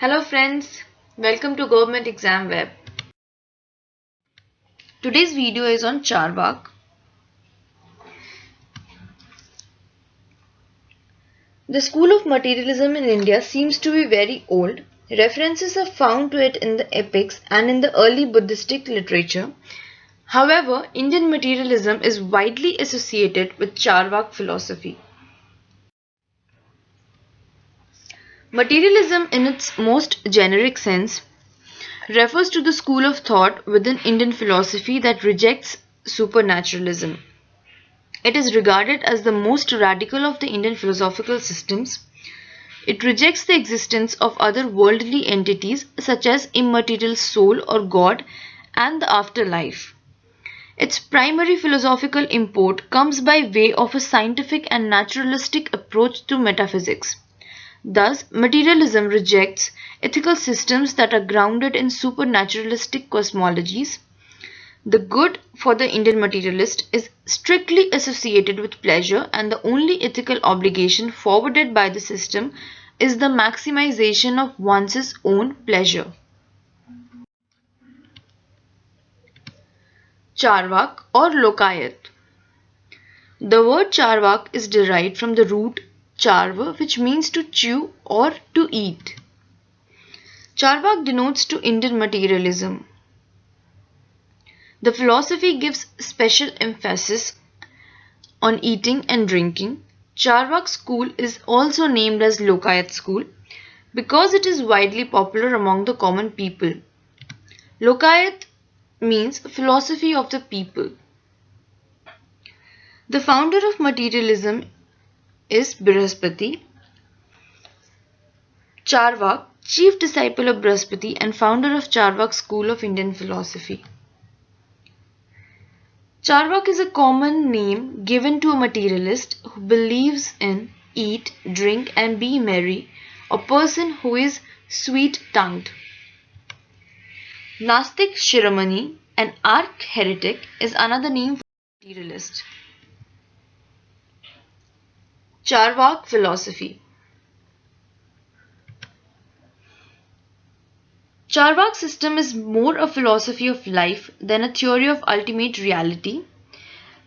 Hello friends, welcome to Government Exam Web. Today's video is on CàRVΑKA. The school of materialism in India seems to be very old. References are found to it in the epics and in the early Buddhistic literature. However, Indian materialism is widely associated with CàRVΑKA philosophy. Materialism in its most generic sense refers to the school of thought within Indian philosophy that rejects supernaturalism. It is regarded as the most radical of the Indian philosophical systems. It rejects the existence of other worldly entities such as immaterial soul or God and the afterlife. Its primary philosophical import comes by way of a scientific and naturalistic approach to metaphysics. Thus, materialism rejects ethical systems that are grounded in supernaturalistic cosmologies. The good for the Indian materialist is strictly associated with pleasure, and the only ethical obligation forwarded by the system is the maximization of one's own pleasure. CàRVΑKA or Lokayat. The word CàRVΑKA is derived from the root CàRVA, which means to chew or to eat. CàRVAKA denotes to Indian materialism. The philosophy gives special emphasis on eating and drinking. CàRVAKA school is also named as Lokayat school because it is widely popular among the common people. Lokayat means philosophy of the people. The founder of materialism is Brihaspati. CàRVAKA, chief disciple of Brihaspati and founder of CàRVAKA school of Indian philosophy. CàRVAKA is a common name given to a materialist who believes in eat, drink and be merry, a person who is sweet-tongued. Nastik Shiromani, an arch-heretic, is another name for materialist. CàRVAKA philosophy. CàRVAKA system is more a philosophy of life than a theory of ultimate reality.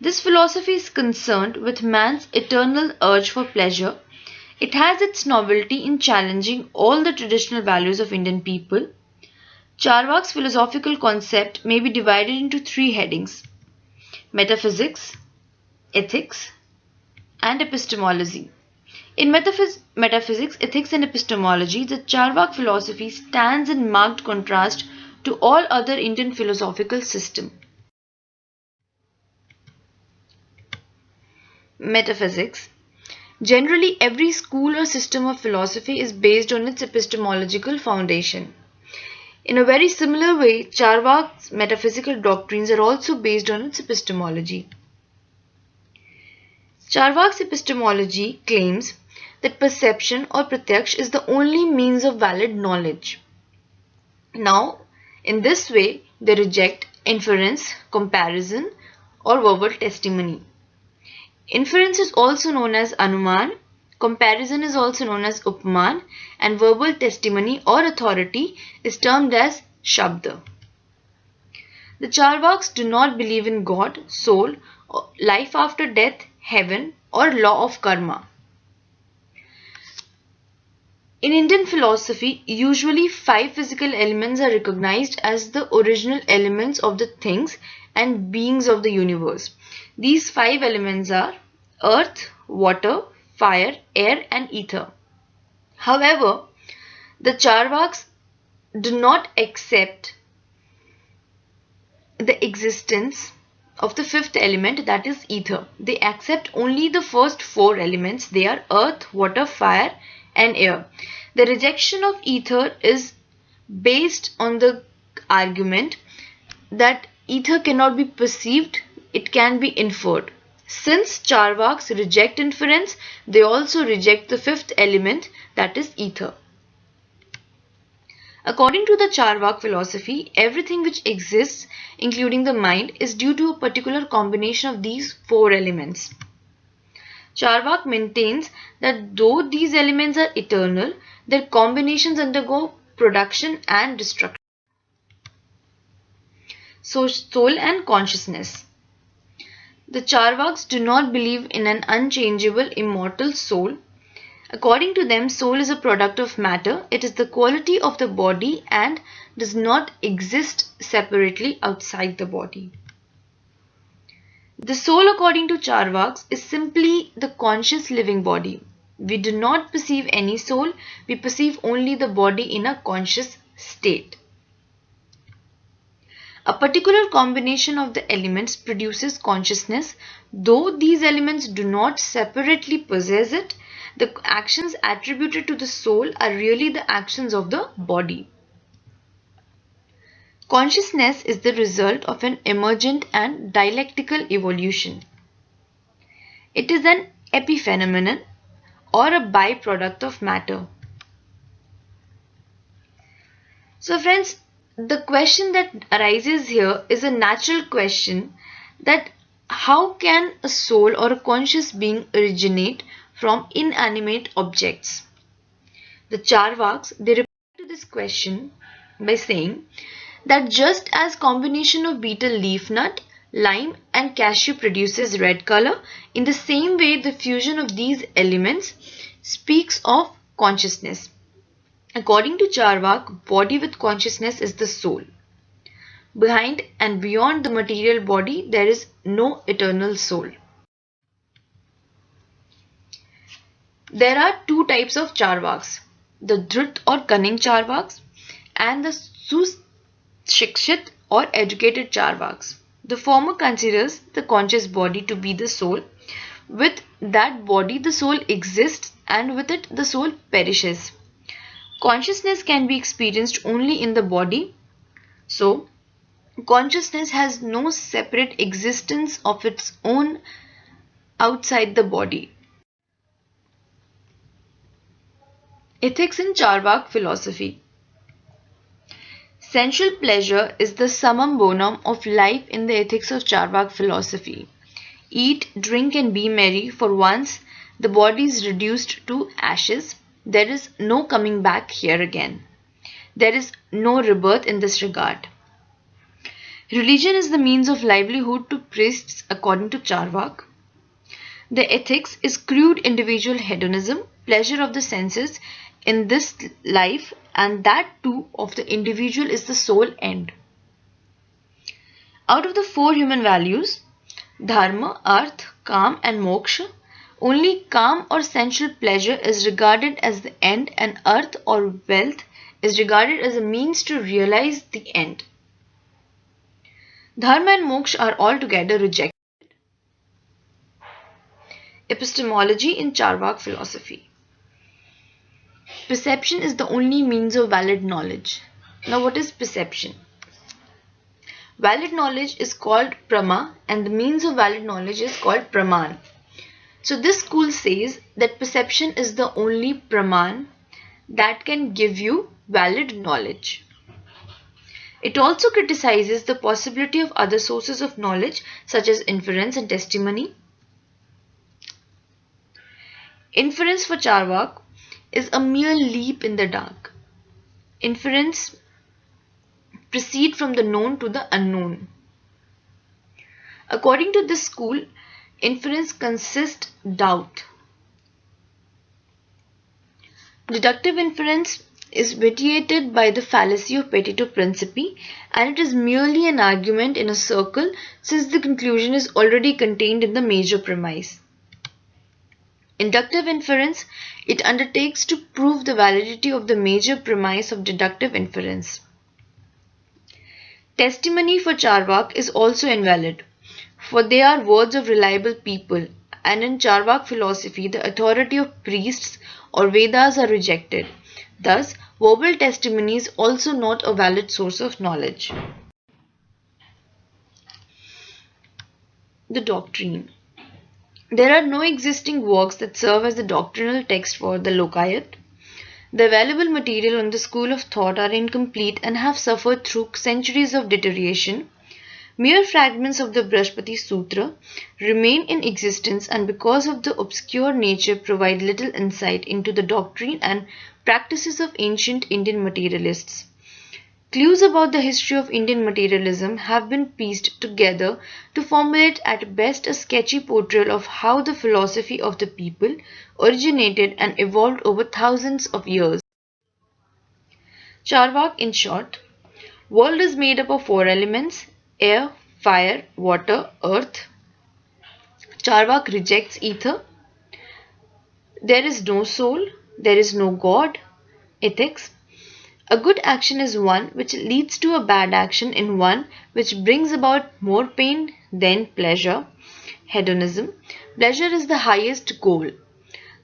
This philosophy is concerned with man's eternal urge for pleasure. It has its novelty in challenging all the traditional values of Indian people. CàRVAKA's philosophical concept may be divided into three headings: metaphysics, ethics, and epistemology. In metaphysics, ethics and epistemology, the CàRVAKA philosophy stands in marked contrast to all other Indian philosophical systems. Metaphysics. Generally, every school or system of philosophy is based on its epistemological foundation. In a very similar way, CàRVAKA's metaphysical doctrines are also based on its epistemology. CàRVAKA's epistemology claims that perception or pratyaksh is the only means of valid knowledge. Now, in this way, they reject inference, comparison, or verbal testimony. Inference is also known as anuman, comparison is also known as upman, and verbal testimony or authority is termed as shabda. The CàRVAKAs do not believe in God, soul, life after death, heaven, or law of karma. In Indian philosophy, usually 5 physical elements are recognized as the original elements of the things and beings of the universe. These 5 elements are earth, water, fire, air, and ether. However, the CàRVAKAs do not accept the existence of the 5th element, that is ether. They accept only the first 4 elements. They are earth, water, fire, and air. The rejection of ether is based on the argument that ether cannot be perceived, it can be inferred. Since CàRVAKAs reject inference, they also reject the 5th element, that is ether. According to the CàRVAKA philosophy, everything which exists, including the mind, is due to a particular combination of these 4 elements. CàRVAKA maintains that though these elements are eternal, their combinations undergo production and destruction. So, soul and consciousness. The CàRVΑKs do not believe in an unchangeable, immortal soul. According to them, soul is a product of matter. It is the quality of the body and does not exist separately outside the body. The soul, according to CàRVΑKs, is simply the conscious living body. We do not perceive any soul. We perceive only the body in a conscious state. A particular combination of the elements produces consciousness. Though these elements do not separately possess it, the actions attributed to the soul are really the actions of the body. Consciousness is the result of an emergent and dialectical evolution. It is an epiphenomenon or a byproduct of matter. So friends, the question that arises here is a natural question, that how can a soul or a conscious being originate from inanimate objects? The CàRVAKs, they reply to this question by saying that just as combination of betel leaf nut, lime and cashew produces red color, in the same way the fusion of these elements speaks of consciousness. According to CàRVΑK, body with consciousness is the soul. Behind and beyond the material body, there is no eternal soul. There are two types of CàRVAKs, the Dhrut or cunning CàRVAKs and the Sushikshit or educated CàRVAKs. The former considers the conscious body to be the soul. With that body, the soul exists, and with it, the soul perishes. Consciousness can be experienced only in the body. So, consciousness has no separate existence of its own outside the body. Ethics in CàRVΑK philosophy. Sensual pleasure is the summum bonum of life in the ethics of CàRVAK philosophy. Eat, drink and be merry, for once the body is reduced to ashes. There is no coming back here again. There is no rebirth in this regard. Religion is the means of livelihood to priests according to CàRVAK. The ethics is crude individual hedonism, pleasure of the senses in this life, and that too of the individual is the sole end. Out of the four human values, dharma, arth, kam and moksha, only calm or sensual pleasure is regarded as the end, and arth or wealth is regarded as a means to realize the end. Dharma and moksha are altogether rejected. Epistemology in CàRVAK philosophy. Perception is the only means of valid knowledge. Now, what is perception? Valid knowledge is called prama, and the means of valid knowledge is called praman. So this school says that perception is the only praman that can give you valid knowledge. It also criticizes the possibility of other sources of knowledge such as inference and testimony. Inference for CàRVAK is a mere leap in the dark. Inference proceed from the known to the unknown. According to this school, inference consists doubt. Deductive inference is vitiated by the fallacy of petito principii, and it is merely an argument in a circle since the conclusion is already contained in the major premise. Inductive inference, it undertakes to prove the validity of the major premise of deductive inference. Testimony for CàRVAK is also invalid, for they are words of reliable people, and in CàRVAK philosophy the authority of priests or Vedas are rejected. Thus, verbal testimony is also not a valid source of knowledge. The doctrine. There are no existing works that serve as the doctrinal text for the Lokayat. The available material on the school of thought are incomplete and have suffered through centuries of deterioration. Mere fragments of the Brihaspati Sutra remain in existence and because of the obscure nature provide little insight into the doctrine and practices of ancient Indian materialists. Clues about the history of Indian materialism have been pieced together to formulate at best a sketchy portrayal of how the philosophy of the people originated and evolved over thousands of years. CΑRVＡK in short, world is made up of four elements: air, fire, water, earth. CARVAK rejects ether. There is no soul, there is no God. Ethics. A good action is one which leads to a bad action in one which brings about more pain than pleasure. Hedonism. Pleasure is the highest goal.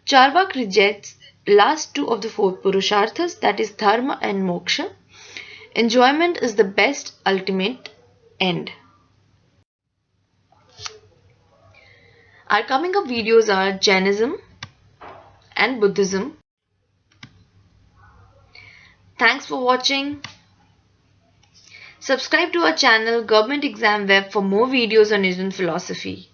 CARVAK rejects last two of the four purusharthas, that is dharma and moksha. Enjoyment is the best ultimate end. Our coming up videos are Jainism and Buddhism. Thanks for watching. Subscribe to our channel Government Exam Web for more videos on Indian philosophy.